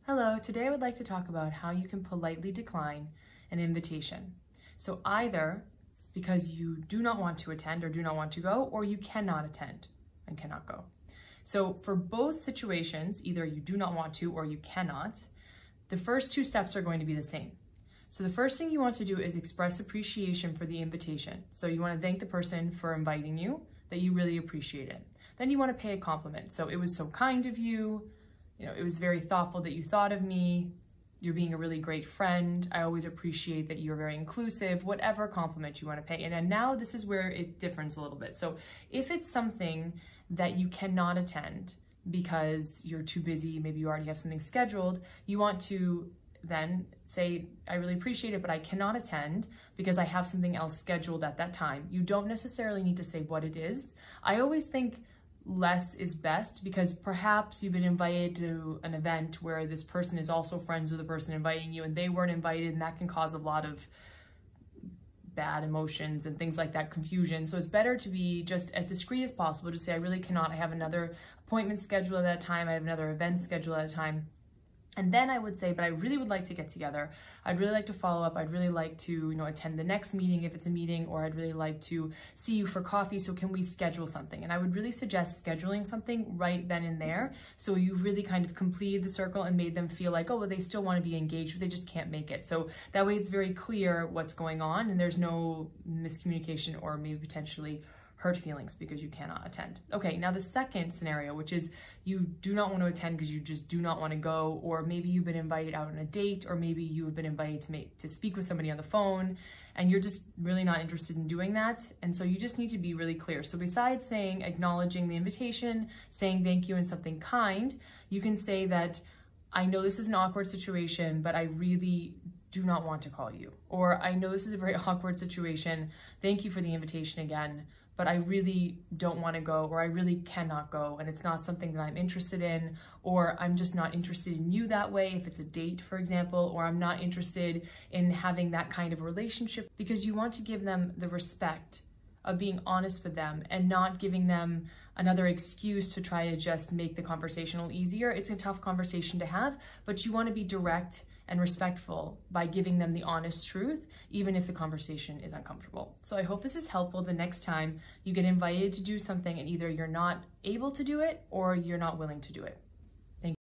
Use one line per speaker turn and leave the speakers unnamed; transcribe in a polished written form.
Hello, today I would like to talk about how you can politely decline an invitation. So either because you do not want to attend or do not want to go, or you cannot attend and cannot go. So for both situations, either you do not want to or you cannot, the first two steps are going to be the same. So the first thing you want to do is express appreciation for the invitation. So you want to thank the person for inviting you, that you really appreciate it. Then you want to pay a compliment. So it was so kind of you. It was very thoughtful that you thought of me. You're being a really great friend. I always appreciate that you're very inclusive, whatever compliment you want to pay. And now this is where it differs a little bit. So if it's something that you cannot attend because you're too busy, maybe you already have something scheduled, you want to then say, I really appreciate it, but I cannot attend because I have something else scheduled at that time. You don't necessarily need to say what it is. I always think less is best, because perhaps you've been invited to an event where this person is also friends with the person inviting you and they weren't invited, and that can cause a lot of bad emotions and things like that, confusion. So it's better to be just as discreet as possible to say, I really cannot, I have another appointment scheduled at that time, I have another event scheduled at a time. And then I would say, but I really would like to get together. I'd really like to follow up. I'd really like to, attend the next meeting if it's a meeting, or I'd really like to see you for coffee. So can we schedule something? And I would really suggest scheduling something right then and there. So you really kind of completed the circle and made them feel like, oh, well, they still want to be engaged, but they just can't make it. So that way it's very clear what's going on and there's no miscommunication or maybe potentially hurt feelings because you cannot attend. Okay, now the second scenario, which is you do not want to attend because you just do not want to go, or maybe you've been invited out on a date, or maybe you have been invited to speak with somebody on the phone and you're just really not interested in doing that. And so you just need to be really clear. So besides saying, acknowledging the invitation, saying thank you and something kind, you can say that I know this is an awkward situation, but I really do not want to call you. Or I know this is a very awkward situation. Thank you for the invitation again, but I really don't want to go, or I really cannot go, and it's not something that I'm interested in, or I'm just not interested in you that way if it's a date, for example, or I'm not interested in having that kind of relationship, because you want to give them the respect of being honest with them and not giving them another excuse to try to just make the conversation a little easier. It's a tough conversation to have, but you want to be direct and respectful by giving them the honest truth, even if the conversation is uncomfortable. So I hope this is helpful the next time you get invited to do something and either you're not able to do it or you're not willing to do it.